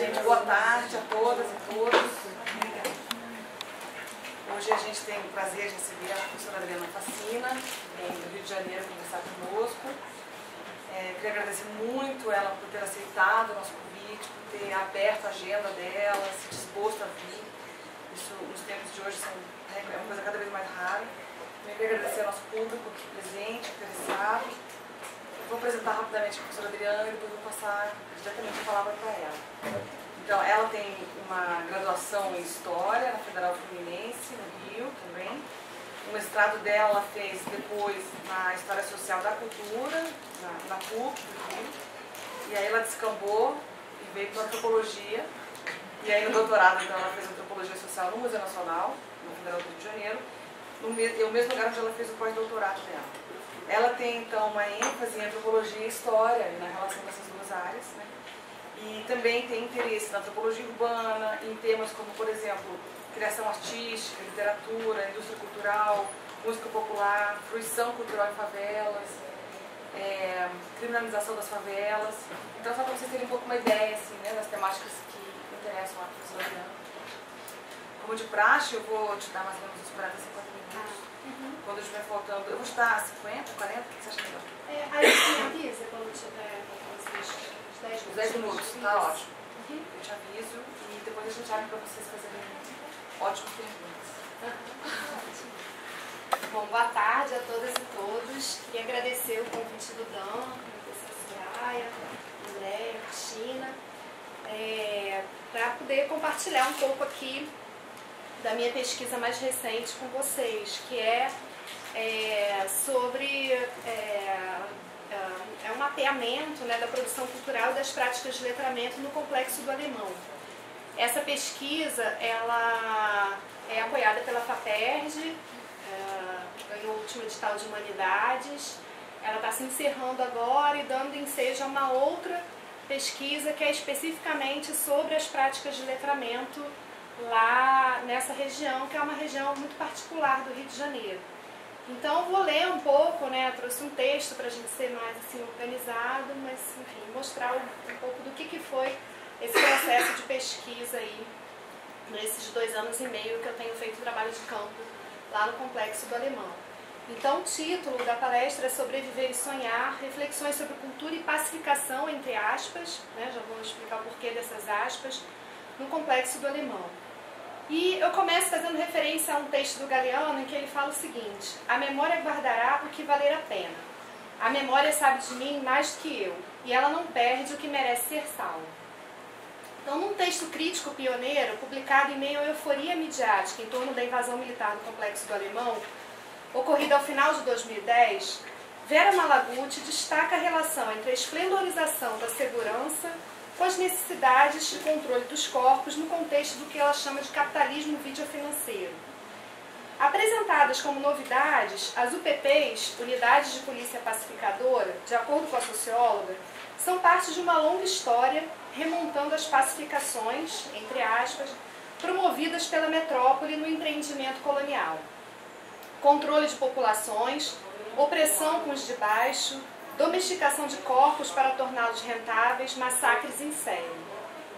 Gente, boa tarde a todas e todos. Hoje a gente tem o prazer de receber a professora Adriana Facina, do Rio de Janeiro, conversar conosco. Queria agradecer muito ela por ter aceitado o nosso convite, por ter aberto a agenda dela, se disposto a vir. Isso, nos tempos de hoje, é uma coisa cada vez mais rara. Eu queria agradecer ao nosso público aqui presente, interessado. Vou apresentar rapidamente a professora Adriana e depois vou passar diretamente a palavra para ela. Então, ela tem uma graduação em História na Federal Fluminense, no Rio também. O mestrado dela ela fez depois na História Social da Cultura, na PUC do Rio. E aí ela descambou e veio para a Antropologia. E aí no doutorado, então, ela fez Antropologia Social no Museu Nacional, na Federal do Rio de Janeiro, no mesmo lugar onde ela fez o pós-doutorado dela. Ela tem, então, uma ênfase em Antropologia e História, na relação dessas duas áreas, né? E também tem interesse na antropologia urbana, em temas como, por exemplo, criação artística, literatura, indústria cultural, música popular, fruição cultural em favelas, criminalização das favelas. Então, só para vocês terem um pouco uma ideia assim, né, das temáticas que interessam a professora Adriana. Como de praxe, eu vou te dar mais ou menos uns 40, 50 minutos. Quando estiver faltando, eu vou te dar 50, 40, o que você acha melhor? Aí você me avisa quando tiver uns 10 minutos. 10 minutos, tá ótimo. Eu te aviso e depois a gente abre para vocês fazerem ótimas perguntas. Bom, boa tarde a todas e todos. Queria agradecer o convite do Dan, a Soraya, André, Cristina, para poder compartilhar um pouco aqui da minha pesquisa mais recente com vocês, que é sobre um mapeamento, né, da produção cultural e das práticas de letramento no Complexo do Alemão. Essa pesquisa ela é apoiada pela FAPERJ, ganhou o último edital de Humanidades. Ela está se encerrando agora e dando ensejo a uma outra pesquisa que é especificamente sobre as práticas de letramento lá nessa região, que é uma região muito particular do Rio de Janeiro. Então, eu vou ler um pouco, né, eu trouxe um texto para a gente ser mais assim, organizado, mas, enfim, mostrar um pouco do que foi esse processo de pesquisa aí, nesses 2 anos e meio que eu tenho feito trabalho de campo lá no Complexo do Alemão. Então, o título da palestra é Sobreviver e Sonhar, reflexões sobre cultura e pacificação, entre aspas, né, já vou explicar o porquê dessas aspas, no Complexo do Alemão. E eu começo fazendo referência a um texto do Galeano em que ele fala o seguinte: a memória guardará o que valer a pena. A memória sabe de mim mais do que eu, e ela não perde o que merece ser salvo. Então, num texto crítico pioneiro, publicado em meio à euforia midiática em torno da invasão militar do Complexo do Alemão, ocorrida ao final de 2010, Vera Malaguti destaca a relação entre a esplendorização da segurança com as necessidades de controle dos corpos no contexto do que ela chama de capitalismo videofinanceiro. Apresentadas como novidades, as UPPs, Unidades de Polícia Pacificadora, de acordo com a socióloga, são parte de uma longa história remontando as pacificações, entre aspas, promovidas pela metrópole no empreendimento colonial. Controle de populações, opressão com os de baixo, domesticação de corpos para torná-los rentáveis, massacres em série.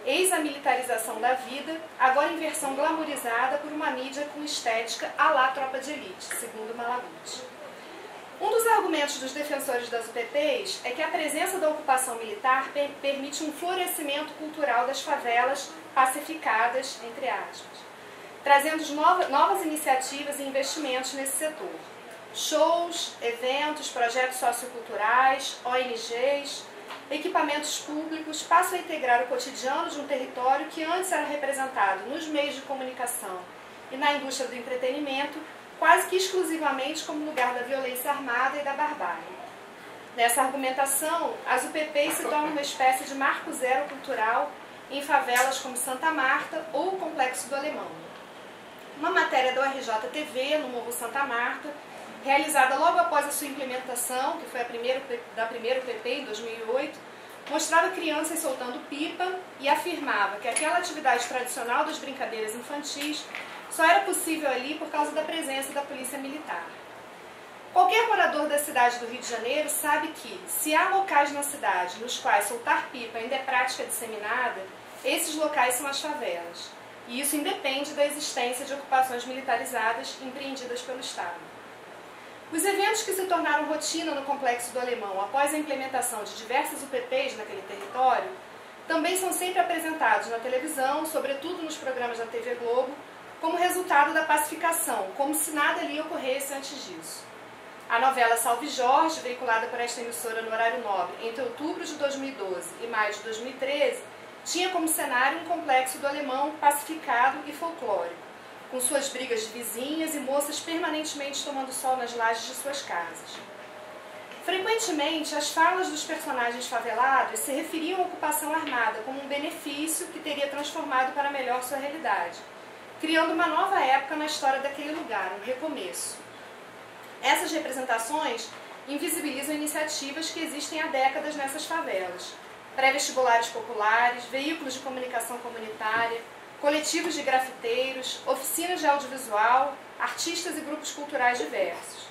Eis a militarização da vida, agora em versão glamourizada por uma mídia com estética à la Tropa de Elite, segundo Malaguti. Um dos argumentos dos defensores das UPPs é que a presença da ocupação militar permite um florescimento cultural das favelas pacificadas, entre aspas, trazendo novas iniciativas e investimentos nesse setor. Shows, eventos, projetos socioculturais, ONGs, equipamentos públicos passam a integrar o cotidiano de um território que antes era representado nos meios de comunicação e na indústria do entretenimento, quase que exclusivamente como lugar da violência armada e da barbárie. Nessa argumentação, as UPPs se tornam uma espécie de marco zero cultural em favelas como Santa Marta ou o Complexo do Alemão. Uma matéria da URJ-TV, no Morro Santa Marta, realizada logo após a sua implementação, que foi da primeira UPP em 2008, mostrava crianças soltando pipa e afirmava que aquela atividade tradicional das brincadeiras infantis só era possível ali por causa da presença da polícia militar. Qualquer morador da cidade do Rio de Janeiro sabe que, se há locais na cidade nos quais soltar pipa ainda é prática disseminada, esses locais são as favelas. E isso independe da existência de ocupações militarizadas empreendidas pelo Estado. Os eventos que se tornaram rotina no Complexo do Alemão após a implementação de diversas UPPs naquele território também são sempre apresentados na televisão, sobretudo nos programas da TV Globo, como resultado da pacificação, como se nada ali ocorresse antes disso. A novela Salve Jorge, veiculada por esta emissora no horário nobre entre outubro de 2012 e maio de 2013, tinha como cenário um complexo do Alemão pacificado e folclórico, com suas brigas de vizinhas e moças permanentemente tomando sol nas lajes de suas casas. Frequentemente, as falas dos personagens favelados se referiam à ocupação armada como um benefício que teria transformado para melhor sua realidade, criando uma nova época na história daquele lugar, um recomeço. Essas representações invisibilizam iniciativas que existem há décadas nessas favelas: pré-vestibulares populares, veículos de comunicação comunitária, coletivos de grafiteiros, oficinas de audiovisual, artistas e grupos culturais diversos.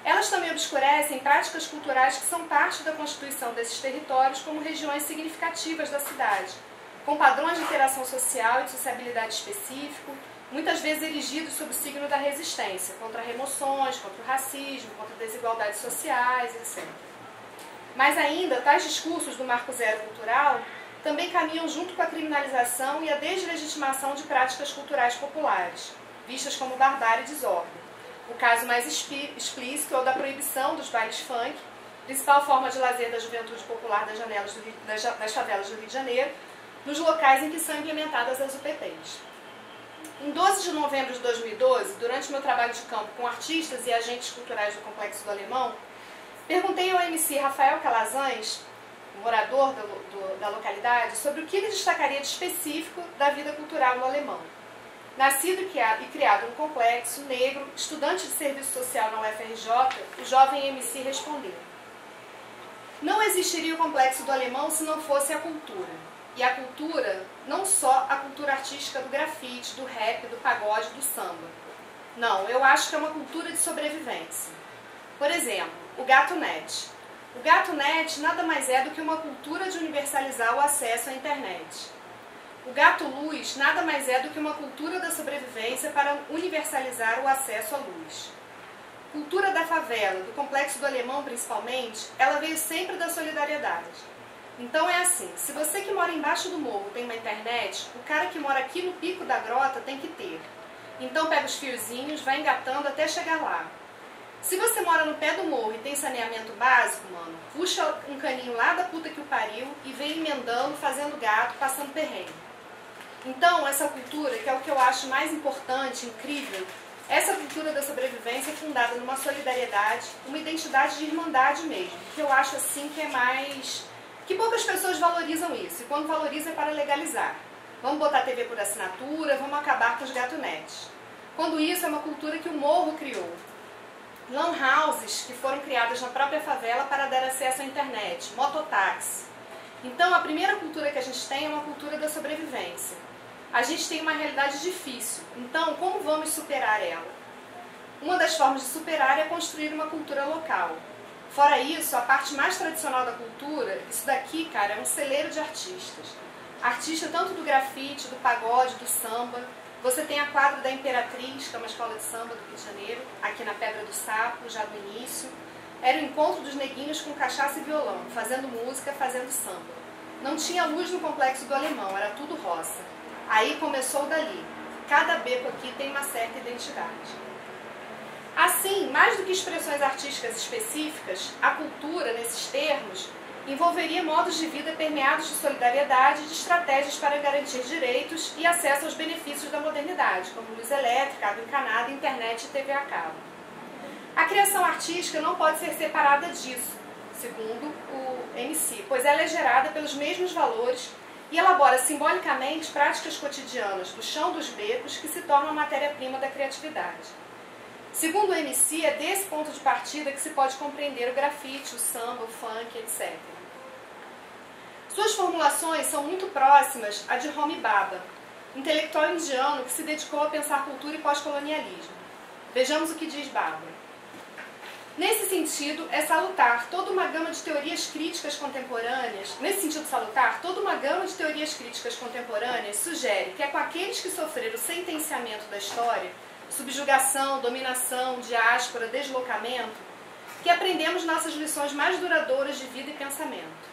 Elas também obscurecem práticas culturais que são parte da constituição desses territórios como regiões significativas da cidade, com padrões de interação social e de sociabilidade específico, muitas vezes erigidos sob o signo da resistência, contra remoções, contra o racismo, contra desigualdades sociais, etc. Mas ainda, tais discursos do Marco Zero Cultural também caminham junto com a criminalização e a deslegitimação de práticas culturais populares, vistas como barbárie e desordem. O caso mais explícito é o da proibição dos bailes funk, principal forma de lazer da juventude popular das favelas do Rio de Janeiro, nos locais em que são implementadas as UPPs. Em 12 de novembro de 2012, durante meu trabalho de campo com artistas e agentes culturais do Complexo do Alemão, perguntei ao MC Rafael Calazans, morador da localidade, sobre o que ele destacaria de específico da vida cultural no Alemão. Nascido e criado no complexo, negro, estudante de serviço social na UFRJ, o jovem MC respondeu: não existiria o Complexo do Alemão se não fosse a cultura. E a cultura, não só a cultura artística do grafite, do rap, do pagode, do samba. Não, eu acho que é uma cultura de sobrevivência. Por exemplo, o Gato Net. O Gato Net nada mais é do que uma cultura de universalizar o acesso à internet. O Gato Luz nada mais é do que uma cultura da sobrevivência para universalizar o acesso à luz. Cultura da favela, do Complexo do Alemão principalmente, ela veio sempre da solidariedade. Então é assim, se você que mora embaixo do morro tem uma internet, o cara que mora aqui no pico da grota tem que ter. Então pega os fiozinhos, vai engatando até chegar lá. Se você mora no pé do morro e tem saneamento básico, mano, puxa um caninho lá da puta que o pariu e vem emendando, fazendo gato, passando perrengue. Então, essa cultura, que é o que eu acho mais importante, incrível, essa cultura da sobrevivência é fundada numa solidariedade, uma identidade de irmandade mesmo, que eu acho assim que é mais... que poucas pessoas valorizam isso, e quando valorizam é para legalizar. Vamos botar TV por assinatura, vamos acabar com os gatunets. Quando isso é uma cultura que o morro criou. Lan houses que foram criadas na própria favela para dar acesso à internet, mototáxi. Então, a primeira cultura que a gente tem é uma cultura da sobrevivência. A gente tem uma realidade difícil, então como vamos superar ela? Uma das formas de superar é construir uma cultura local. Fora isso, a parte mais tradicional da cultura, isso daqui, cara, é um celeiro de artistas. Artista tanto do grafite, do pagode, do samba. Você tem a quadra da Imperatriz, que é uma escola de samba do Rio de Janeiro, aqui na Pedra do Sapo, já do início. Era o encontro dos neguinhos com cachaça e violão, fazendo música, fazendo samba. Não tinha luz no Complexo do Alemão, era tudo roça. Aí começou dali. Cada beco aqui tem uma certa identidade. Assim, mais do que expressões artísticas específicas, a cultura, nesses termos, envolveria modos de vida permeados de solidariedade e de estratégias para garantir direitos e acesso aos benefícios da modernidade, como luz elétrica, água encanada, internet e TV a cabo. A criação artística não pode ser separada disso, segundo o MC, pois ela é gerada pelos mesmos valores e elabora simbolicamente práticas cotidianas do chão dos becos que se tornam a matéria-prima da criatividade. Segundo o MC, é desse ponto de partida que se pode compreender o grafite, o samba, o funk, etc. Suas formulações são muito próximas à de Homi Bhabha, intelectual indiano que se dedicou a pensar cultura e pós-colonialismo. Vejamos o que diz Bhabha. Nesse sentido, é salutar toda uma gama de teorias críticas contemporâneas. Nesse sentido salutar, toda uma gama de teorias críticas contemporâneas sugere que é com aqueles que sofreram o sentenciamento da história, subjugação, dominação, diáspora, deslocamento, que aprendemos nossas lições mais duradouras de vida e pensamento.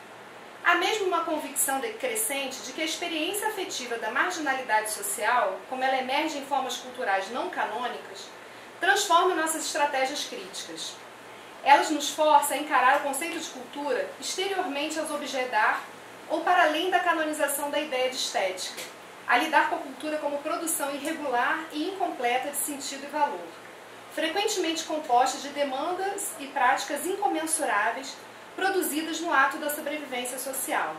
Há mesmo uma convicção crescente de que a experiência afetiva da marginalidade social, como ela emerge em formas culturais não canônicas, transforma nossas estratégias críticas. Elas nos forçam a encarar o conceito de cultura exteriormente aos objetar ou para além da canonização da ideia de estética, a lidar com a cultura como produção irregular e incompleta de sentido e valor, frequentemente composta de demandas e práticas incomensuráveis produzidas no ato da sobrevivência social.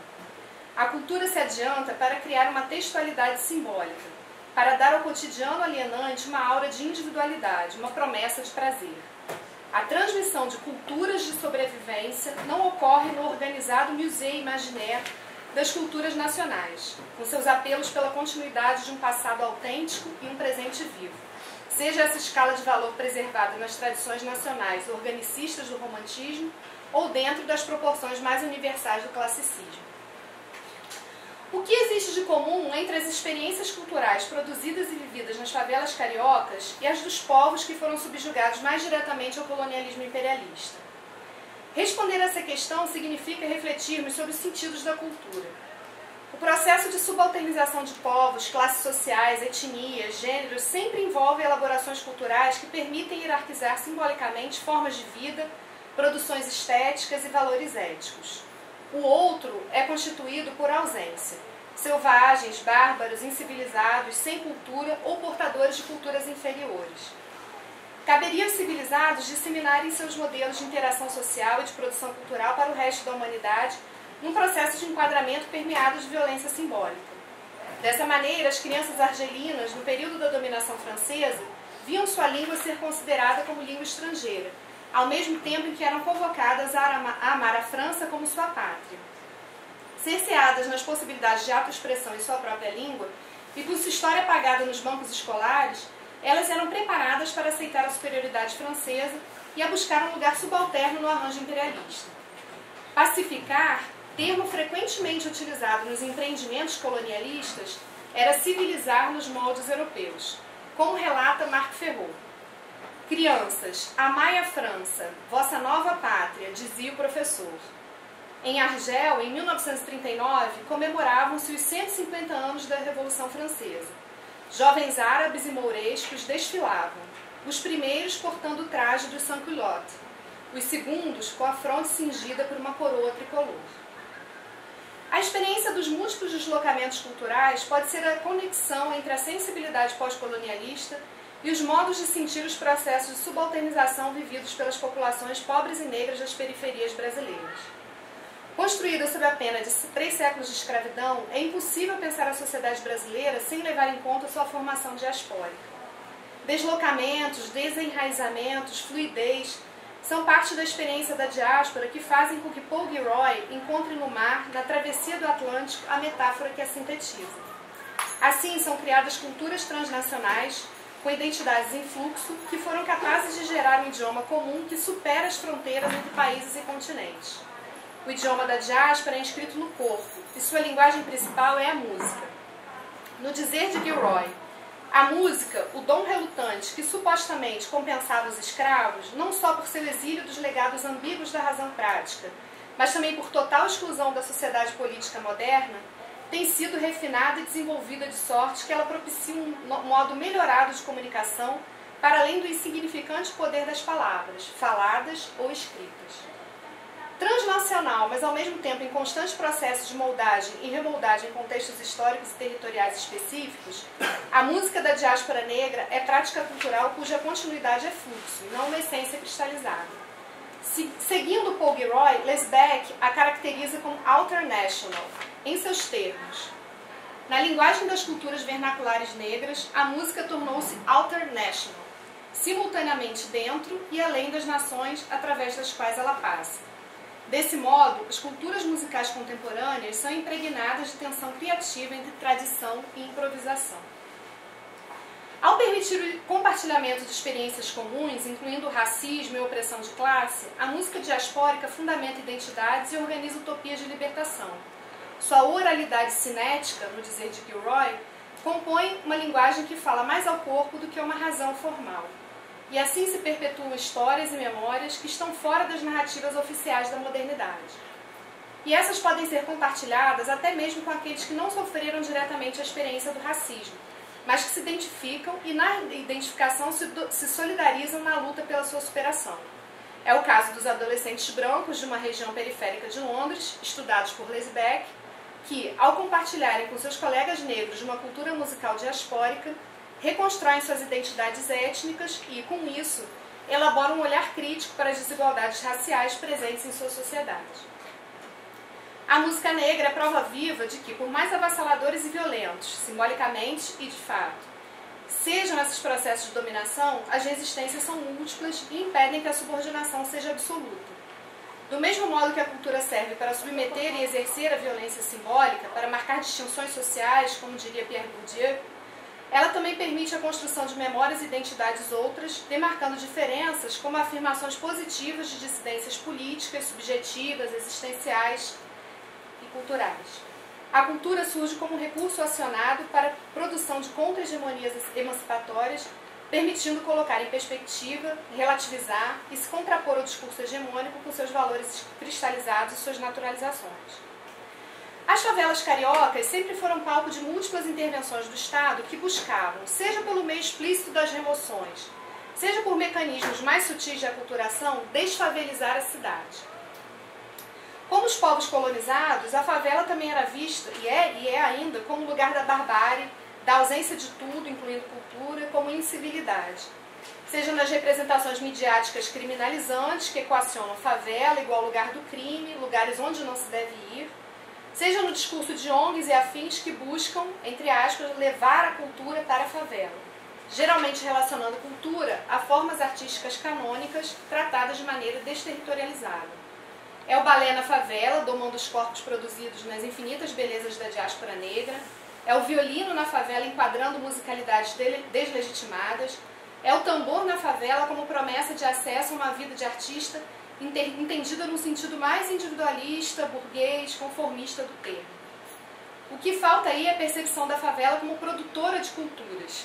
A cultura se adianta para criar uma textualidade simbólica, para dar ao cotidiano alienante uma aura de individualidade, uma promessa de prazer. A transmissão de culturas de sobrevivência não ocorre no organizado musée imaginaire das culturas nacionais, com seus apelos pela continuidade de um passado autêntico e um presente vivo, seja essa escala de valor preservada nas tradições nacionais organicistas do romantismo ou dentro das proporções mais universais do classicismo. O que existe de comum entre as experiências culturais produzidas e vividas nas favelas cariocas e as dos povos que foram subjugados mais diretamente ao colonialismo imperialista? Responder a essa questão significa refletirmos sobre os sentidos da cultura. O processo de subalternização de povos, classes sociais, etnias, gêneros sempre envolve elaborações culturais que permitem hierarquizar simbolicamente formas de vida, produções estéticas e valores éticos. O outro é constituído por ausência. Selvagens, bárbaros, incivilizados, sem cultura ou portadores de culturas inferiores. Caberia aos civilizados disseminarem seus modelos de interação social e de produção cultural para o resto da humanidade num processo de enquadramento permeado de violência simbólica. Dessa maneira, as crianças argelinas, no período da dominação francesa, viam sua língua ser considerada como língua estrangeira, ao mesmo tempo em que eram convocadas a amar a França como sua pátria. Cerceadas nas possibilidades de autoexpressão em sua própria língua e com sua história apagada nos bancos escolares, elas eram preparadas para aceitar a superioridade francesa e a buscar um lugar subalterno no arranjo imperialista. Pacificar, termo frequentemente utilizado nos empreendimentos colonialistas, era civilizar nos moldes europeus, como relata Marc Ferraud. Crianças, amai a França, vossa nova pátria, dizia o professor. Em Argel, em 1939, comemoravam-se os 150 anos da Revolução Francesa. Jovens árabes e mourescos desfilavam, os primeiros portando o traje dos sans-culottes, os segundos com a fronte cingida por uma coroa tricolor. A experiência dos múltiplos deslocamentos culturais pode ser a conexão entre a sensibilidade pós-colonialista e os modos de sentir os processos de subalternização vividos pelas populações pobres e negras das periferias brasileiras. Construída sob a pena de 3 séculos de escravidão, é impossível pensar a sociedade brasileira sem levar em conta sua formação diaspórica. Deslocamentos, desenraizamentos, fluidez são parte da experiência da diáspora que fazem com que Paul Gilroy encontre no mar, na travessia do Atlântico, a metáfora que a sintetiza. Assim, são criadas culturas transnacionais, com identidades em fluxo, que foram capazes de gerar um idioma comum que supera as fronteiras entre países e continentes. O idioma da diáspora é inscrito no corpo, e sua linguagem principal é a música. No dizer de Gilroy, a música, o dom relutante que supostamente compensava os escravos, não só por seu exílio dos legados ambíguos da razão prática, mas também por total exclusão da sociedade política moderna, tem sido refinada e desenvolvida de sorte que ela propicia um modo melhorado de comunicação para além do insignificante poder das palavras, faladas ou escritas. Transnacional, mas ao mesmo tempo em constante processo de moldagem e remoldagem em contextos históricos e territoriais específicos, a música da diáspora negra é prática cultural cuja continuidade é fluxo, e não uma essência cristalizada. Seguindo Paul Gilroy, Lesbeck a caracteriza como alternational, em seus termos. Na linguagem das culturas vernaculares negras, a música tornou-se alternational, simultaneamente dentro e além das nações através das quais ela passa. Desse modo, as culturas musicais contemporâneas são impregnadas de tensão criativa entre tradição e improvisação. Ao permitir o compartilhamento de experiências comuns, incluindo racismo e opressão de classe, a música diaspórica fundamenta identidades e organiza utopias de libertação. Sua oralidade cinética, no dizer de Gilroy, compõe uma linguagem que fala mais ao corpo do que a uma razão formal. E assim se perpetuam histórias e memórias que estão fora das narrativas oficiais da modernidade. E essas podem ser compartilhadas até mesmo com aqueles que não sofreram diretamente a experiência do racismo, mas que se identificam e na identificação se solidarizam na luta pela sua superação. É o caso dos adolescentes brancos de uma região periférica de Londres, estudados por Leisbeck, que, ao compartilharem com seus colegas negros de uma cultura musical diaspórica, reconstroem suas identidades étnicas e, com isso, elaboram um olhar crítico para as desigualdades raciais presentes em sua sociedade. A música negra é prova viva de que, por mais avassaladores e violentos, simbolicamente e de fato, sejam esses processos de dominação, as resistências são múltiplas e impedem que a subordinação seja absoluta. Do mesmo modo que a cultura serve para submeter e exercer a violência simbólica, para marcar distinções sociais, como diria Pierre Bourdieu, ela também permite a construção de memórias e identidades outras, demarcando diferenças como afirmações positivas de dissidências políticas, subjetivas, existenciais e culturais. A cultura surge como um recurso acionado para a produção de contra-hegemonias emancipatórias, permitindo colocar em perspectiva, relativizar e se contrapor ao discurso hegemônico com seus valores cristalizados e suas naturalizações. As favelas cariocas sempre foram palco de múltiplas intervenções do Estado que buscavam, seja pelo meio explícito das remoções, seja por mecanismos mais sutis de aculturação, desfavelizar a cidade. Como os povos colonizados, a favela também era vista, e é ainda, como lugar da barbárie, da ausência de tudo, incluindo cultura, como incivilidade. Seja nas representações midiáticas criminalizantes, que equacionam favela igual lugar do crime, lugares onde não se deve ir, seja no discurso de ONGs e afins que buscam, entre aspas, levar a cultura para a favela, geralmente relacionando cultura a formas artísticas canônicas tratadas de maneira desterritorializada. É o balé na favela, domando os corpos produzidos nas infinitas belezas da diáspora negra. É o violino na favela enquadrando musicalidades deslegitimadas. É o tambor na favela como promessa de acesso a uma vida de artista entendida no sentido mais individualista, burguês, conformista do termo. O que falta aí é a percepção da favela como produtora de culturas.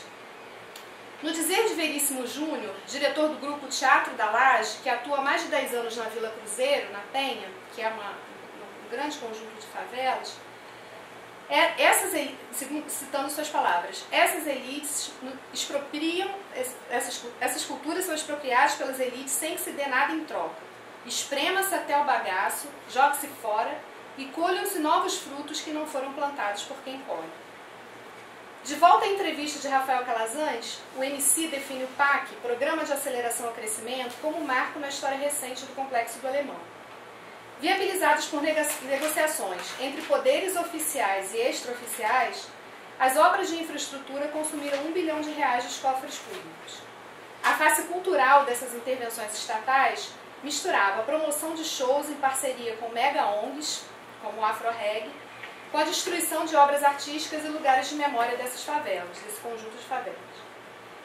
No dizer de Veríssimo Júnior, diretor do grupo Teatro da Laje, que atua há mais de 10 anos na Vila Cruzeiro, na Penha, que é um grande conjunto de favelas, citando suas palavras, essas elites expropriam, essas culturas são expropriadas pelas elites sem que se dê nada em troca. Esprema-se até o bagaço, jogue-se fora e colham-se novos frutos que não foram plantados por quem colhe. De volta à entrevista de Rafael Calazans, o MC define o PAC, Programa de Aceleração ao Crescimento, como um marco na história recente do Complexo do Alemão. Viabilizados por negociações entre poderes oficiais e extraoficiais, as obras de infraestrutura consumiram R$1 bilhão dos cofres públicos. A face cultural dessas intervenções estatais misturava a promoção de shows em parceria com mega-ONGs, como o Afro-Reg, com a destruição de obras artísticas e lugares de memória dessas favelas, desse conjunto de favelas.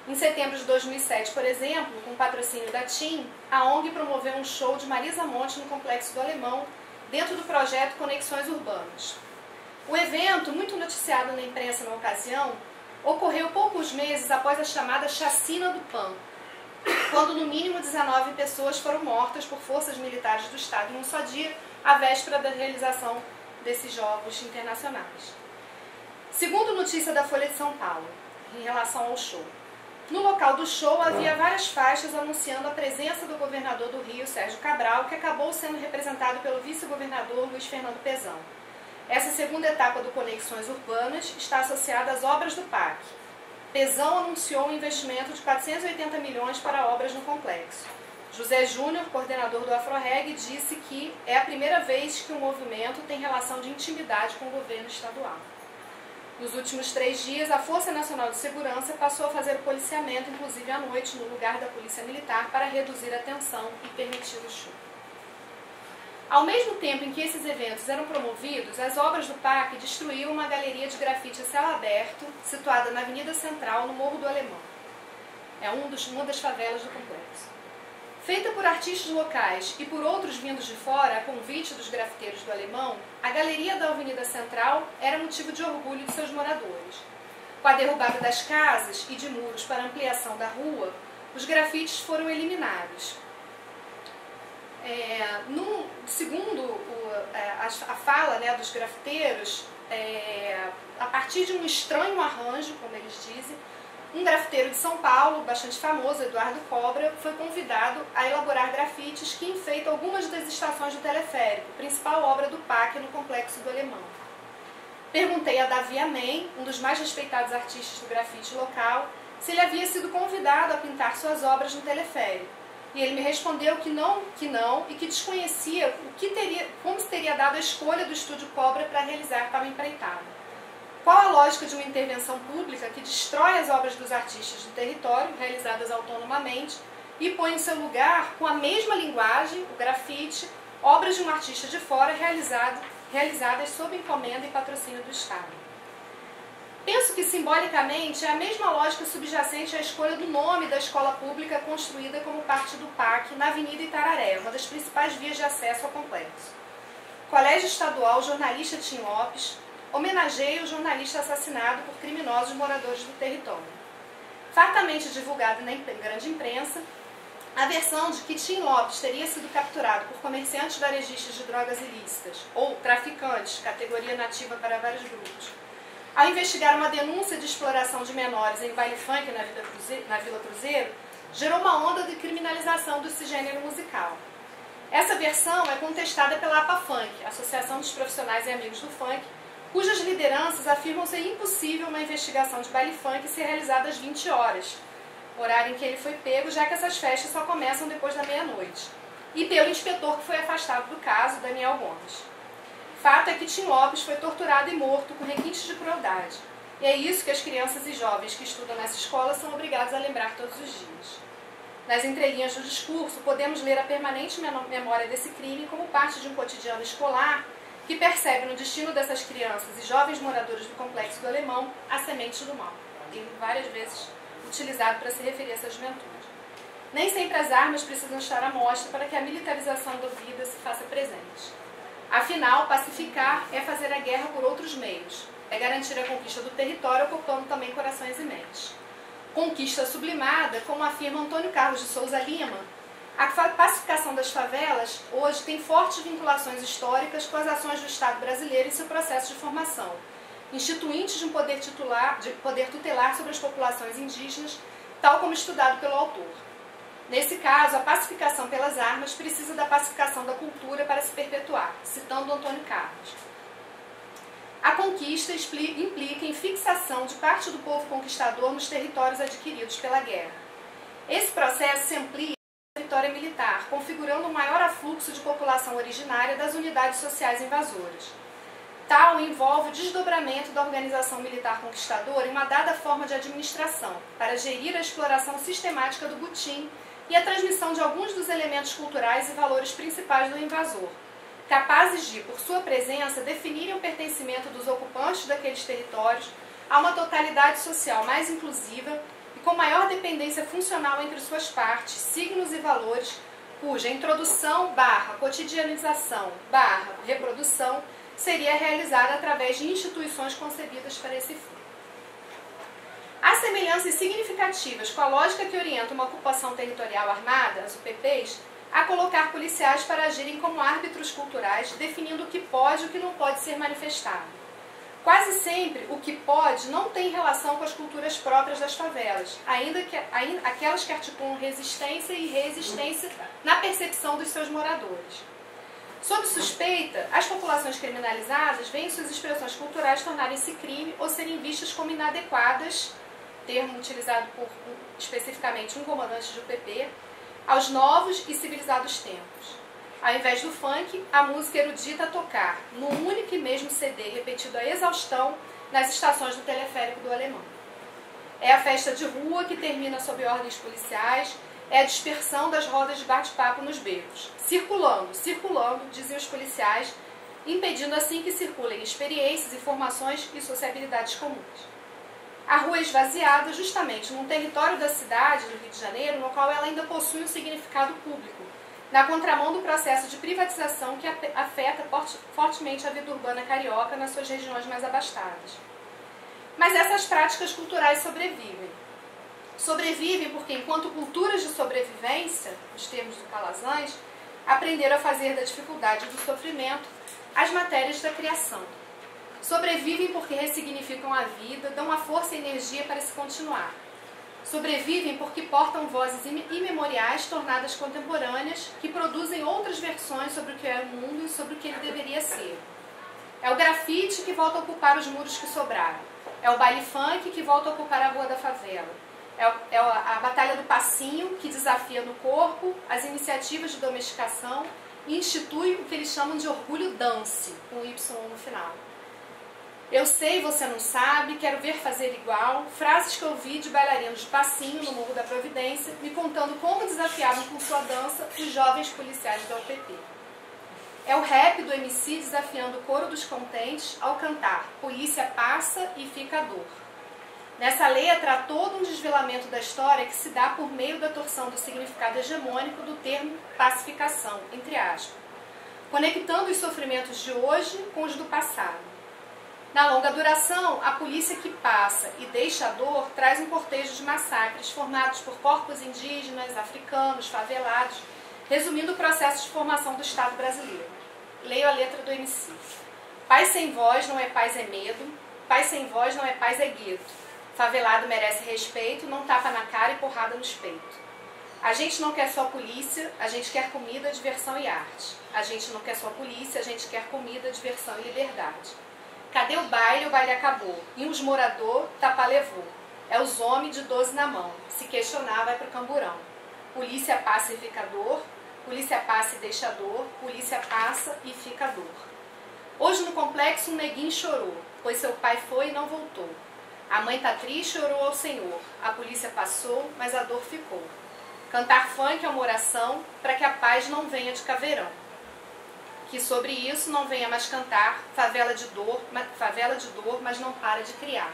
Em setembro de 2007, por exemplo, com o patrocínio da TIM, a ONG promoveu um show de Marisa Monte no Complexo do Alemão, dentro do projeto Conexões Urbanas. O evento, muito noticiado na imprensa na ocasião, ocorreu poucos meses após a chamada Chacina do PAN, quando no mínimo 19 pessoas foram mortas por forças militares do Estado em um só dia, à véspera da realização desses jogos internacionais. Segundo notícia da Folha de São Paulo, em relação ao show, no local do show havia várias faixas anunciando a presença do governador do Rio, Sérgio Cabral, que acabou sendo representado pelo vice-governador Luiz Fernando Pezão. Essa segunda etapa do Conexões Urbanas está associada às obras do PAC. Pezão anunciou um investimento de 480 milhões para obras no complexo. José Júnior, coordenador do Afro-Reg, disse que é a primeira vez que o movimento tem relação de intimidade com o governo estadual. Nos últimos 3 dias, a Força Nacional de Segurança passou a fazer o policiamento, inclusive à noite, no lugar da Polícia Militar, para reduzir a tensão e permitir o show. Ao mesmo tempo em que esses eventos eram promovidos, as obras do PAC destruíam uma galeria de grafite a céu aberto, situada na Avenida Central, no Morro do Alemão. É uma das favelas do complexo. Feita por artistas locais e por outros vindos de fora, a convite dos grafiteiros do Alemão, a galeria da Avenida Central era motivo de orgulho de seus moradores. Com a derrubada das casas e de muros para ampliação da rua, os grafites foram eliminados. Segundo a fala, né, dos grafiteiros, a partir de um estranho arranjo, como eles dizem, um grafiteiro de São Paulo, bastante famoso, Eduardo Cobra, foi convidado a elaborar grafites que enfeitam algumas das estações do teleférico, principal obra do PAC no Complexo do Alemão. Perguntei a Davi Amém, um dos mais respeitados artistas do grafite local, se ele havia sido convidado a pintar suas obras no teleférico. E ele me respondeu que não, e que desconhecia como se teria dado a escolha do Estúdio Cobra para realizar tal empreitada. Qual a lógica de uma intervenção pública que destrói as obras dos artistas do território, realizadas autonomamente, e põe em seu lugar, com a mesma linguagem, o grafite, obras de um artista de fora realizadas sob encomenda e patrocínio do Estado? Penso que, simbolicamente, é a mesma lógica subjacente à escolha do nome da escola pública construída como parte do PAC na Avenida Itararé, uma das principais vias de acesso ao complexo. Colégio Estadual Jornalista Tim Lopes homenageia o jornalista assassinado por criminosos moradores do território. Fartamente divulgado na grande imprensa, a versão de que Tim Lopes teria sido capturado por comerciantes varejistas de drogas ilícitas, ou traficantes, categoria nativa para vários grupos, ao investigar uma denúncia de exploração de menores em baile funk na Vila Cruzeiro, gerou uma onda de criminalização desse gênero musical. Essa versão é contestada pela APA Funk, Associação dos Profissionais e Amigos do Funk, cujas lideranças afirmam ser impossível uma investigação de baile funk ser realizada às 20 horas, horário em que ele foi pego, já que essas festas só começam depois da meia-noite, e pelo inspetor que foi afastado do caso, Daniel Gomes. Fato é que Tim Lopes foi torturado e morto com requintes de crueldade, e é isso que as crianças e jovens que estudam nessa escola são obrigados a lembrar todos os dias. Nas entrelinhas do discurso, podemos ler a permanente memória desse crime como parte de um cotidiano escolar que percebe no destino dessas crianças e jovens moradores do Complexo do Alemão a semente do mal, e várias vezes utilizado para se referir a essa juventude. Nem sempre as armas precisam estar à mostra para que a militarização da vida se faça presente. Afinal, pacificar é fazer a guerra por outros meios, é garantir a conquista do território ocupando também corações e mentes. Conquista sublimada, como afirma Antônio Carlos de Souza Lima, a pacificação das favelas hoje tem fortes vinculações históricas com as ações do Estado brasileiro em seu processo de formação, instituintes de um poder tutelar sobre as populações indígenas, tal como estudado pelo autor. Nesse caso, a pacificação pelas armas precisa da pacificação da cultura para se perpetuar, citando Antônio Carlos. A conquista implica em fixação de parte do povo conquistador nos territórios adquiridos pela guerra. Esse processo se amplia à vitória militar, configurando um maior afluxo de população originária das unidades sociais invasoras. Tal envolve o desdobramento da organização militar conquistadora em uma dada forma de administração, para gerir a exploração sistemática do butim e a transmissão de alguns dos elementos culturais e valores principais do invasor, capazes de, por sua presença, definirem o pertencimento dos ocupantes daqueles territórios a uma totalidade social mais inclusiva e com maior dependência funcional entre suas partes, signos e valores, cuja introdução / cotidianização / reprodução seria realizada através de instituições concebidas para esse fim. Há semelhanças significativas com a lógica que orienta uma ocupação territorial armada, as UPPs, a colocar policiais para agirem como árbitros culturais, definindo o que pode e o que não pode ser manifestado. Quase sempre, o que pode não tem relação com as culturas próprias das favelas, ainda aquelas que articulam resistência e resistência na percepção dos seus moradores. Sob suspeita, as populações criminalizadas veem suas expressões culturais tornarem-se crime ou serem vistas como inadequadas, termo utilizado por especificamente um comandante de UPP, aos novos e civilizados tempos. Ao invés do funk, a música erudita a tocar, no único e mesmo CD repetido a exaustão nas estações do teleférico do Alemão. É a festa de rua que termina sob ordens policiais é a dispersão das rodas de bate-papo nos becos. Circulando, circulando, diziam os policiais, impedindo assim que circulem experiências, informações e sociabilidades comuns. A rua é esvaziada justamente num território da cidade, do Rio de Janeiro, no qual ela ainda possui um significado público, na contramão do processo de privatização que afeta fortemente a vida urbana carioca nas suas regiões mais abastadas. Mas essas práticas culturais sobrevivem. Sobrevivem porque, enquanto culturas de sobrevivência, nos termos do Calazans, aprenderam a fazer da dificuldade e do sofrimento as matérias da criação. Sobrevivem porque ressignificam a vida, dão uma força e energia para se continuar. Sobrevivem porque portam vozes imemoriais tornadas contemporâneas, que produzem outras versões sobre o que é o mundo e sobre o que ele deveria ser. É o grafite que volta a ocupar os muros que sobraram. É o baile funk que volta a ocupar a rua da favela. É a batalha do passinho que desafia no corpo as iniciativas de domesticação e institui o que eles chamam de orgulho dance, com Y no final. Eu sei, você não sabe, quero ver fazer igual, frases que eu ouvi de bailarinos de passinho no Morro da Providência, me contando como desafiavam com sua dança os jovens policiais da UPP. É o rap do MC desafiando o coro dos contentes ao cantar "Polícia passa e fica a dor". Nessa letra há todo um desvelamento da história que se dá por meio da torção do significado hegemônico do termo pacificação, entre aspas, conectando os sofrimentos de hoje com os do passado. Na longa duração, a polícia que passa e deixa a dor traz um cortejo de massacres formados por corpos indígenas, africanos, favelados, resumindo o processo de formação do Estado brasileiro. Leio a letra do MC. Paz sem voz não é paz, é medo. Paz sem voz não é paz, é gueto. Favelado merece respeito, não tapa na cara e porrada nos peitos. A gente não quer só polícia, a gente quer comida, diversão e arte. A gente não quer só polícia, a gente quer comida, diversão e liberdade. Cadê o baile acabou. E os morador, tapa levou. É os homens de 12 na mão. Se questionar, vai pro camburão. Polícia passa e fica dor. Polícia passa e deixa dor. Polícia passa e fica dor. Hoje no complexo um neguinho chorou, pois seu pai foi e não voltou. A mãe tá triste e orou ao Senhor. A polícia passou, mas a dor ficou. Cantar funk é uma oração para que a paz não venha de caveirão. Que sobre isso não venha mais cantar favela de dor, mas não para de criar.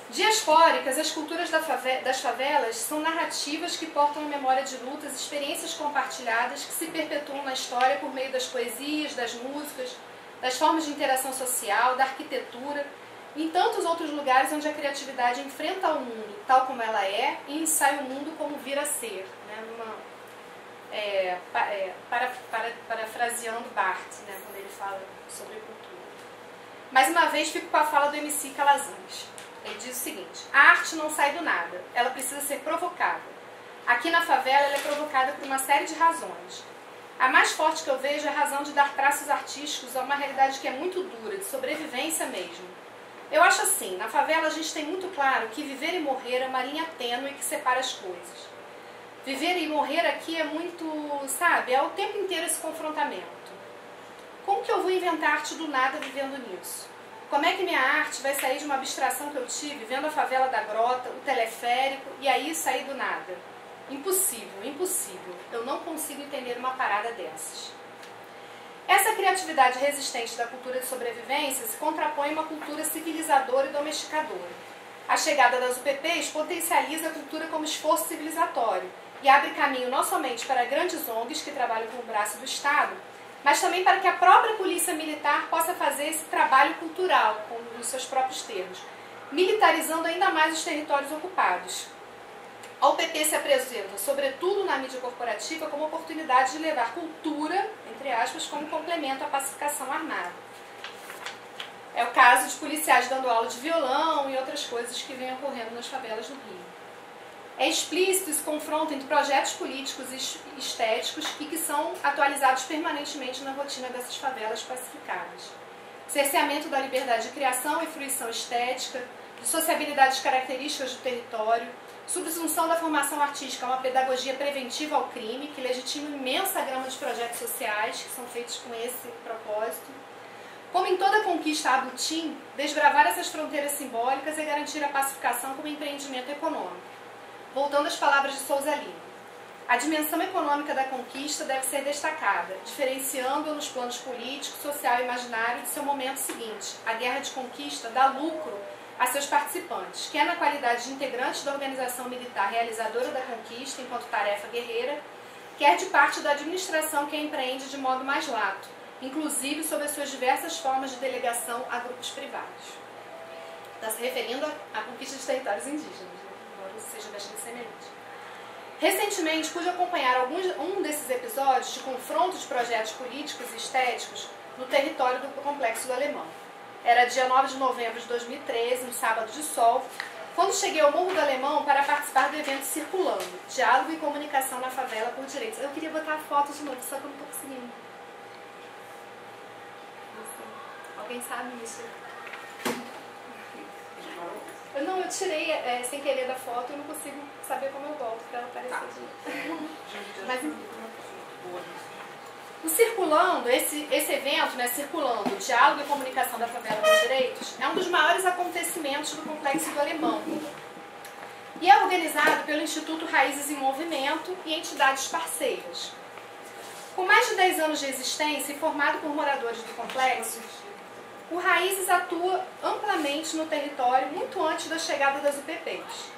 Diaspóricas, as culturas das favelas são narrativas que portam a memória de lutas, experiências compartilhadas que se perpetuam na história por meio das poesias, das músicas, das formas de interação social, da arquitetura, e em tantos outros lugares onde a criatividade enfrenta o mundo tal como ela é e ensaia o mundo como vir a ser, né? Parafraseando Barthes, né? Quando ele fala sobre cultura. Mais uma vez fico com a fala do MC Calazans. Ele diz o seguinte: a arte não sai do nada, ela precisa ser provocada. Aqui na favela ela é provocada por uma série de razões. A mais forte que eu vejo é a razão de dar traços artísticos a uma realidade que é muito dura, de sobrevivência mesmo. Eu acho assim, na favela a gente tem muito claro que viver e morrer é uma linha tênue que separa as coisas. Viver e morrer aqui é muito, sabe, é o tempo inteiro esse confrontamento. Como que eu vou inventar arte do nada vivendo nisso? Como é que minha arte vai sair de uma abstração que eu tive vendo a favela da Grota, o teleférico e aí sair do nada? Impossível, impossível. Eu não consigo entender uma parada dessas. Essa criatividade resistente da cultura de sobrevivência se contrapõe a uma cultura civilizadora e domesticadora. A chegada das UPPs potencializa a cultura como esforço civilizatório e abre caminho não somente para grandes ONGs que trabalham com o braço do Estado, mas também para que a própria polícia militar possa fazer esse trabalho cultural, nos seus próprios termos, militarizando ainda mais os territórios ocupados. A UPP se apresenta, sobretudo na mídia corporativa, como oportunidade de levar cultura, entre aspas, como complemento à pacificação armada. É o caso de policiais dando aula de violão e outras coisas que vêm ocorrendo nas favelas do Rio. É explícito esse confronto entre projetos políticos e estéticos e que são atualizados permanentemente na rotina dessas favelas pacificadas. Cerceamento da liberdade de criação e fruição estética, de sociabilidades características do território, subsunção da formação artística a uma pedagogia preventiva ao crime, que legitima imensa gama de projetos sociais que são feitos com esse propósito. Como em toda conquista abutim, desbravar essas fronteiras simbólicas e garantir a pacificação como empreendimento econômico. Voltando às palavras de Souza Lima. A dimensão econômica da conquista deve ser destacada, diferenciando-a nos planos político, social e imaginário de seu momento seguinte. A guerra de conquista dá lucro a seus participantes, quer na qualidade de integrantes da organização militar realizadora da conquista enquanto tarefa guerreira, quer de parte da administração que a empreende de modo mais lato, inclusive sob as suas diversas formas de delegação a grupos privados. Está se referindo à conquista de territórios indígenas, embora seja bastante semelhante. Recentemente, pude acompanhar um desses episódios de confronto de projetos políticos e estéticos no território do Complexo do Alemão. Era dia 9 de novembro de 2013, um sábado de sol, quando cheguei ao Morro do Alemão para participar do evento Circulando, Diálogo e Comunicação na Favela por Direitos. Eu queria botar a foto de novo, só que eu não estou conseguindo. Alguém sabe isso? Não, eu tirei sem querer da foto e não consigo saber como eu volto para ela aparecer de novo. Mas o Circulando, esse evento, né, Circulando, Diálogo e Comunicação da Favela por Direitos, é um dos maiores acontecimentos do Complexo do Alemão. E é organizado pelo Instituto Raízes em Movimento e entidades parceiras. Com mais de 10 anos de existência e formado por moradores do complexo, o Raízes atua amplamente no território muito antes da chegada das UPPs.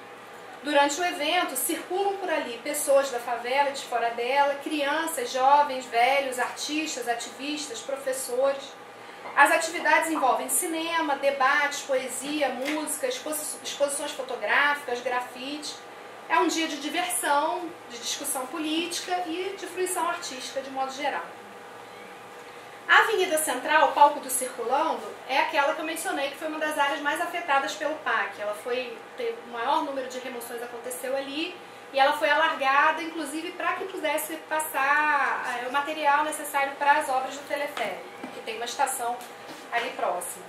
Durante o evento, circulam por ali pessoas da favela e de fora dela, crianças, jovens, velhos, artistas, ativistas, professores. As atividades envolvem cinema, debates, poesia, música, exposições fotográficas, grafite. É um dia de diversão, de discussão política e de fruição artística de modo geral. A Avenida Central, palco do Circulando, é aquela que eu mencionei que foi uma das áreas mais afetadas pelo PAC. Teve o maior número de remoções aconteceu ali e ela foi alargada, inclusive, para que pudesse passar o material necessário para as obras do teleférico, que tem uma estação ali próxima.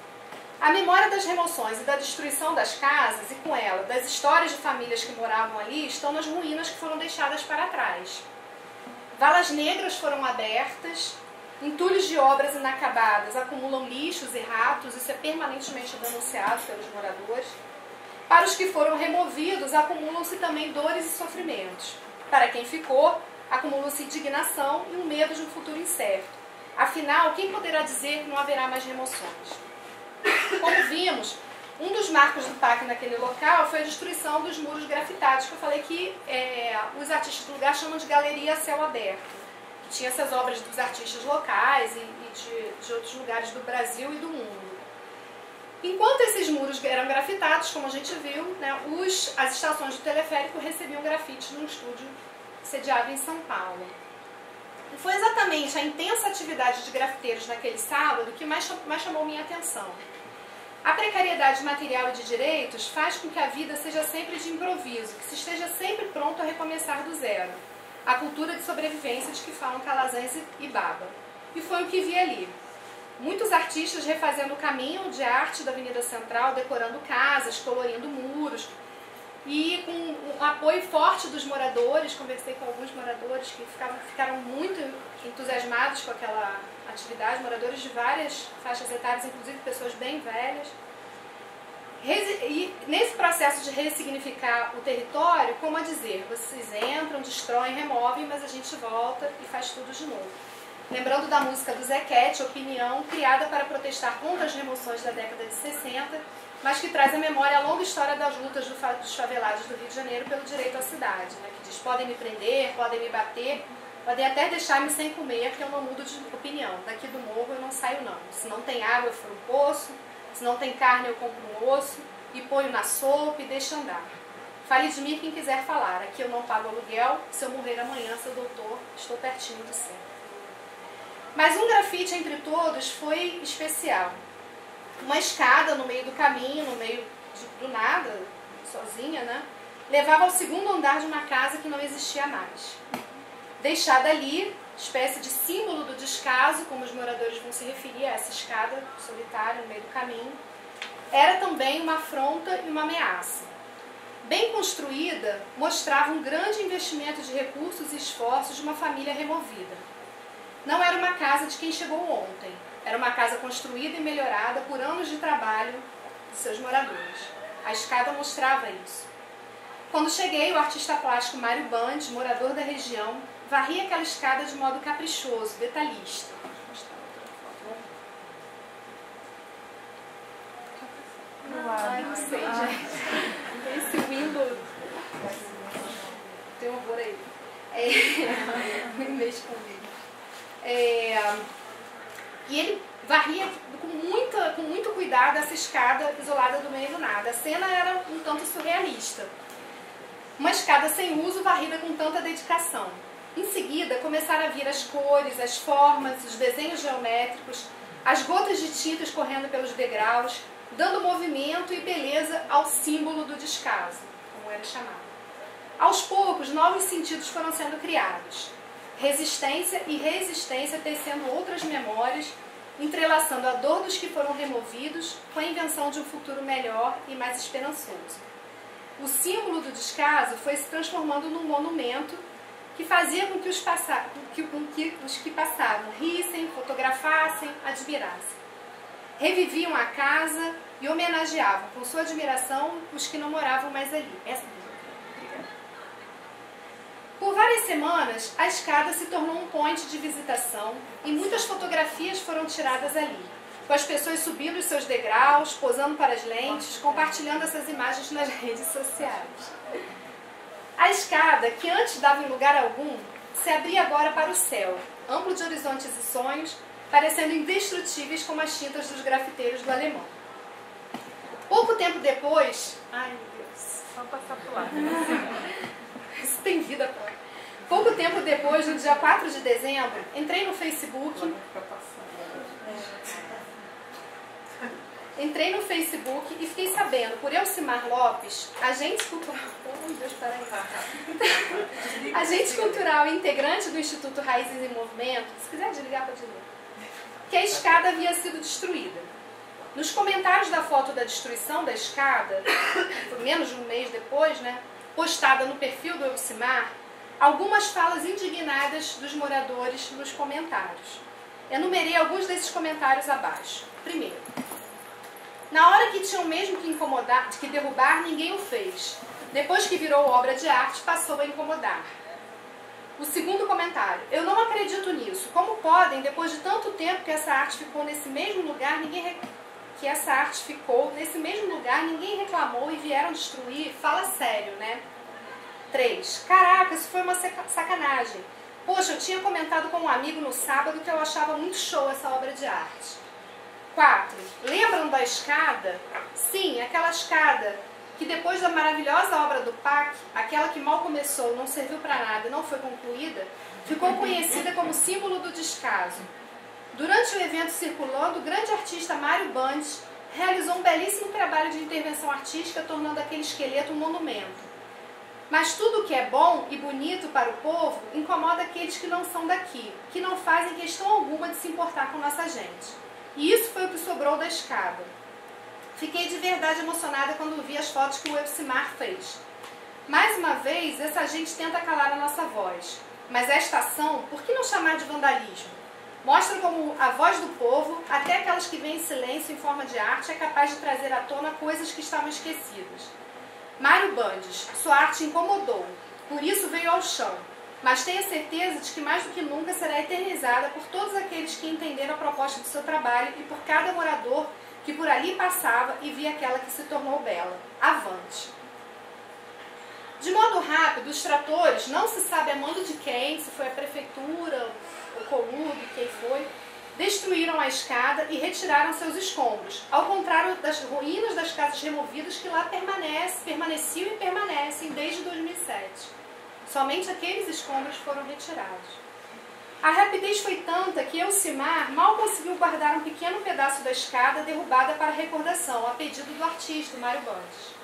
A memória das remoções e da destruição das casas, e com ela, das histórias de famílias que moravam ali, estão nas ruínas que foram deixadas para trás. Valas negras foram abertas, entulhos de obras inacabadas acumulam lixos e ratos, isso é permanentemente denunciado pelos moradores. Para os que foram removidos, acumulam-se também dores e sofrimentos. Para quem ficou, acumulam-se indignação e um medo de um futuro incerto. Afinal, quem poderá dizer que não haverá mais remoções? Como vimos, um dos marcos do PAC naquele local foi a destruição dos muros grafitados, que eu falei que os artistas do lugar chamam de galeria a céu aberto. Tinha essas obras dos artistas locais e de outros lugares do Brasil e do mundo. Enquanto esses muros eram grafitados, como a gente viu, né, as estações do teleférico recebiam grafites num estúdio sediado em São Paulo. E foi exatamente a intensa atividade de grafiteiros naquele sábado que mais chamou minha atenção. A precariedade material e de direitos faz com que a vida seja sempre de improviso, que se esteja sempre pronto a recomeçar do zero. A cultura de sobrevivência de que falam Calazans e Baba. E foi o que vi ali. Muitos artistas refazendo o caminho de arte da Avenida Central, decorando casas, colorindo muros. E com o apoio forte dos moradores, conversei com alguns moradores que ficaram muito entusiasmados com aquela atividade, moradores de várias faixas etárias, inclusive pessoas bem velhas. E nesse processo de ressignificar o território, como a dizer, vocês entram, destroem, removem, mas a gente volta e faz tudo de novo. Lembrando da música do Zequete, Opinião, criada para protestar contra as remoções da década de 60, mas que traz à memória a longa história das lutas dos favelados do Rio de Janeiro pelo direito à cidade, né, que diz, podem me prender, podem me bater, podem até deixar-me sem comer, que eu não mudo de opinião. Daqui do morro eu não saio não. Se não tem água, eu furo um poço. Se não tem carne, eu compro um osso e ponho na sopa e deixo andar. Fale de mim quem quiser falar. Aqui eu não pago aluguel. Se eu morrer amanhã, seu doutor, estou pertinho do céu. Mas um grafite entre todos foi especial. Uma escada no meio do caminho, no meio do nada, sozinha, né? Levava ao segundo andar de uma casa que não existia mais. Deixada ali, espécie de símbolo do descaso, como os moradores vão se referir a essa escada solitária no meio do caminho, era também uma afronta e uma ameaça. Bem construída, mostrava um grande investimento de recursos e esforços de uma família removida. Não era uma casa de quem chegou ontem, era uma casa construída e melhorada por anos de trabalho de seus moradores. A escada mostrava isso. Quando cheguei, o artista plástico Mário Band, morador da região, varria aquela escada de modo caprichoso, detalhista. Ai, não sei, gente. Esse Windows tem um horror aí. Não mexe comigo. E ele varria com muito cuidado essa escada isolada do meio do nada. A cena era um tanto surrealista. Uma escada sem uso, varrida com tanta dedicação. Em seguida, começaram a vir as cores, as formas, os desenhos geométricos, as gotas de tinta escorrendo pelos degraus, dando movimento e beleza ao símbolo do descaso, como era chamado. Aos poucos, novos sentidos foram sendo criados. Resistência e resistência tecendo outras memórias, entrelaçando a dor dos que foram removidos com a invenção de um futuro melhor e mais esperançoso. O símbolo do descaso foi se transformando num monumento que fazia com que os que passavam rissem, fotografassem, admirassem. Reviviam a casa e homenageavam com sua admiração os que não moravam mais ali. Por várias semanas, a escada se tornou um point de visitação e muitas fotografias foram tiradas ali, com as pessoas subindo os seus degraus, posando para as lentes, compartilhando essas imagens nas redes sociais. A escada, que antes dava em lugar algum, se abria agora para o céu, amplo de horizontes e sonhos, parecendo indestrutíveis como as tintas dos grafiteiros do Alemão. Pouco tempo depois... Ai, meu Deus, só passar por lá. Isso tem vida, pô. Pouco tempo depois, no dia 4 de dezembro, entrei no Facebook... e fiquei sabendo, por Elcimar Lopes, agente cultural... Oh, meu Deus, peraí. Agente cultural e integrante do Instituto Raízes em Movimento, se quiser desligar, pode desligar, que a escada havia sido destruída. Nos comentários da foto da destruição da escada, por menos de um mês depois, né, postada no perfil do Elcimar, algumas falas indignadas dos moradores nos comentários. Enumerei alguns desses comentários abaixo. Primeiro, na hora que tinham mesmo que derrubar, ninguém o fez. Depois que virou obra de arte, passou a incomodar. O segundo comentário, eu não acredito nisso. Como podem, depois de tanto tempo que essa arte ficou nesse mesmo lugar, ninguém reclamou e vieram destruir? Fala sério, né? 3. Caraca, isso foi uma sacanagem. Poxa, eu tinha comentado com um amigo no sábado que eu achava muito show essa obra de arte. 4. Lembram da escada? Sim, aquela escada que depois da maravilhosa obra do PAC, aquela que mal começou, não serviu para nada e não foi concluída, ficou conhecida como símbolo do descaso. Durante o evento circulando, o grande artista Mário Band realizou um belíssimo trabalho de intervenção artística, tornando aquele esqueleto um monumento. Mas tudo que é bom e bonito para o povo incomoda aqueles que não são daqui, que não fazem questão alguma de se importar com nossa gente. E isso foi o que sobrou da escada. Fiquei de verdade emocionada quando vi as fotos que o Elcimar fez. Mais uma vez, essa gente tenta calar a nossa voz. Mas esta ação, por que não chamar de vandalismo? Mostra como a voz do povo, até aquelas que vêm em silêncio em forma de arte, é capaz de trazer à tona coisas que estavam esquecidas. Mário Bandes, sua arte incomodou, por isso veio ao chão. Mas tenha certeza de que mais do que nunca será eternizada por todos aqueles que entenderam a proposta do seu trabalho e por cada morador que por ali passava e via aquela que se tornou bela. Avante! De modo rápido, os tratores, não se sabe a mando de quem, se foi a prefeitura, o Colúbio, quem foi, destruíram a escada e retiraram seus escombros, ao contrário das ruínas das casas removidas que lá permaneciam e permanecem desde 2007. Somente aqueles escombros foram retirados. A rapidez foi tanta que Elcimar mal conseguiu guardar um pequeno pedaço da escada derrubada para recordação, a pedido do artista Mário Bandes.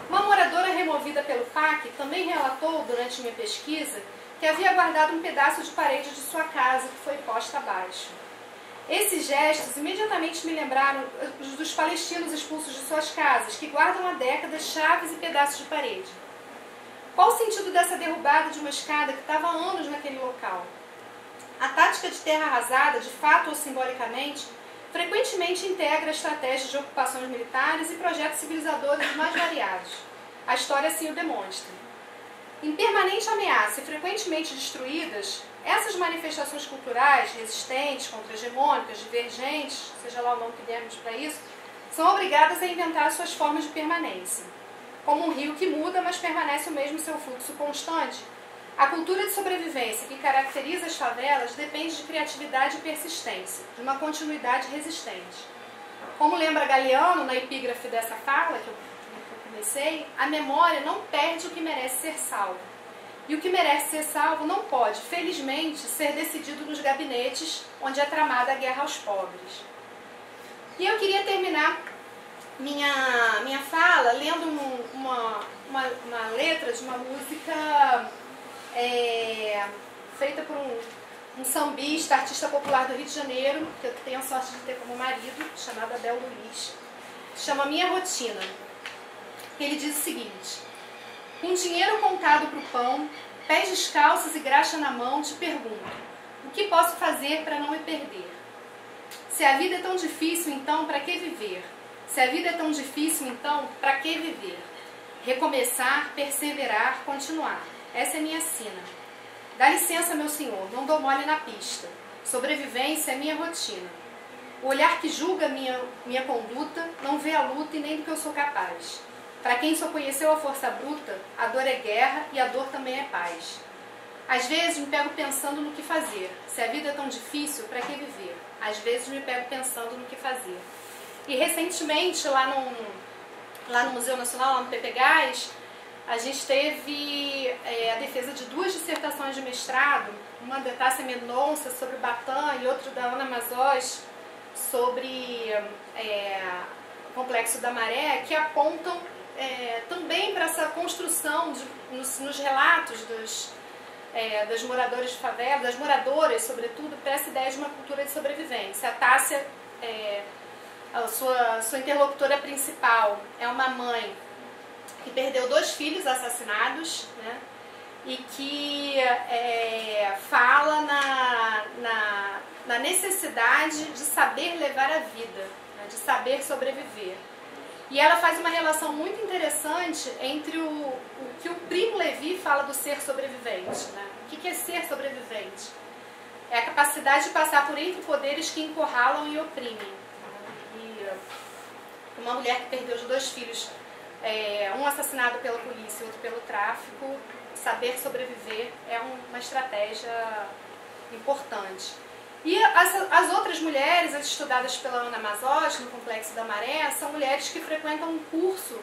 Uma moradora removida pelo PAC também relatou, durante minha pesquisa, que havia guardado um pedaço de parede de sua casa que foi posta abaixo. Esses gestos imediatamente me lembraram dos palestinos expulsos de suas casas, que guardam há décadas chaves e pedaços de parede. Qual o sentido dessa derrubada de uma escada que estava há anos naquele local? A tática de terra arrasada, de fato ou simbolicamente, frequentemente integra estratégias de ocupações militares e projetos civilizadores mais variados. A história assim o demonstra. Em permanente ameaça e frequentemente destruídas, essas manifestações culturais, resistentes, contra-hegemônicas, divergentes, seja lá o nome que dermos para isso, são obrigadas a inventar suas formas de permanência. Como um rio que muda, mas permanece o mesmo seu fluxo constante, a cultura de sobrevivência que caracteriza as favelas depende de criatividade e persistência, de uma continuidade resistente. Como lembra Galeano na epígrafe dessa fala que eu comecei, a memória não perde o que merece ser salvo. E o que merece ser salvo não pode, felizmente, ser decidido nos gabinetes onde é tramada a guerra aos pobres. E eu queria terminar minha fala lendo uma letra de uma música feita por um sambista, artista popular do Rio de Janeiro, que eu tenho a sorte de ter como marido, chamado Abel Luiz. Chama Minha Rotina. Ele diz o seguinte: com dinheiro contado para o pão, pés descalços e graxa na mão, te pergunto, o que posso fazer para não me perder? Se a vida é tão difícil, então, para que viver? Se a vida é tão difícil, então, para que viver? Recomeçar, perseverar, continuar. Essa é minha sina. Dá licença, meu senhor, não dou mole na pista. Sobrevivência é minha rotina. O olhar que julga minha conduta não vê a luta e nem do que eu sou capaz. Para quem só conheceu a força bruta, a dor é guerra e a dor também é paz. Às vezes me pego pensando no que fazer. Se a vida é tão difícil, para que viver? Às vezes me pego pensando no que fazer. E recentemente, lá no Museu Nacional, lá no PPGás, a gente teve a defesa de 2 dissertações de mestrado, uma da Tássia Mendonça sobre o Batã e outra da Ana Mazós sobre o Complexo da Maré, que apontam também para essa construção nos relatos das moradoras de favela, das moradoras, sobretudo, para essa ideia de uma cultura de sobrevivência. A Tássia, a sua interlocutora principal, é uma mãe que perdeu 2 filhos assassinados, né, e que fala na necessidade de saber levar a vida, né, de saber sobreviver. E ela faz uma relação muito interessante entre o que o Primo Levi fala do ser sobrevivente. Né? O que é ser sobrevivente? É a capacidade de passar por entre poderes que encurralam e oprimem. E uma mulher que perdeu os 2 filhos, um assassinado pela polícia e outro pelo tráfico, saber sobreviver é uma estratégia importante. E as outras mulheres, as estudadas pela Ana Mazós, no Complexo da Maré, são mulheres que frequentam um curso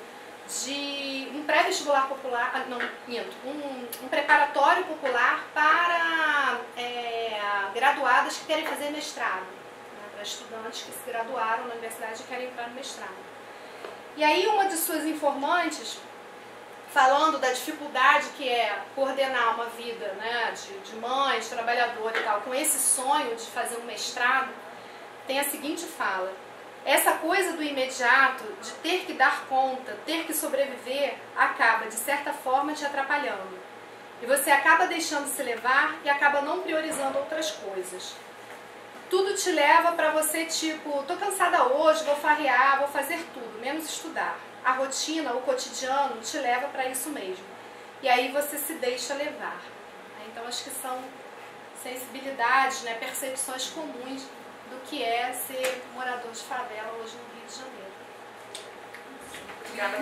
de um pré-vestibular popular, um preparatório popular para graduadas que querem fazer mestrado, né, para estudantes que se graduaram na universidade e querem entrar no mestrado. E aí uma de suas informantes, falando da dificuldade que é coordenar uma vida, né, de mãe, de trabalhadora e tal, com esse sonho de fazer um mestrado, tem a seguinte fala: essa coisa do imediato, de ter que dar conta, ter que sobreviver, acaba, de certa forma, te atrapalhando. E você acaba deixando se levar e acaba não priorizando outras coisas. Tudo te leva para você, tipo, tô cansada hoje, vou farrear, vou fazer tudo, menos estudar. A rotina, o cotidiano te leva para isso mesmo. E aí você se deixa levar. Então acho que são sensibilidades, né, percepções comuns do que é ser morador de favela hoje no Rio de Janeiro. Obrigada.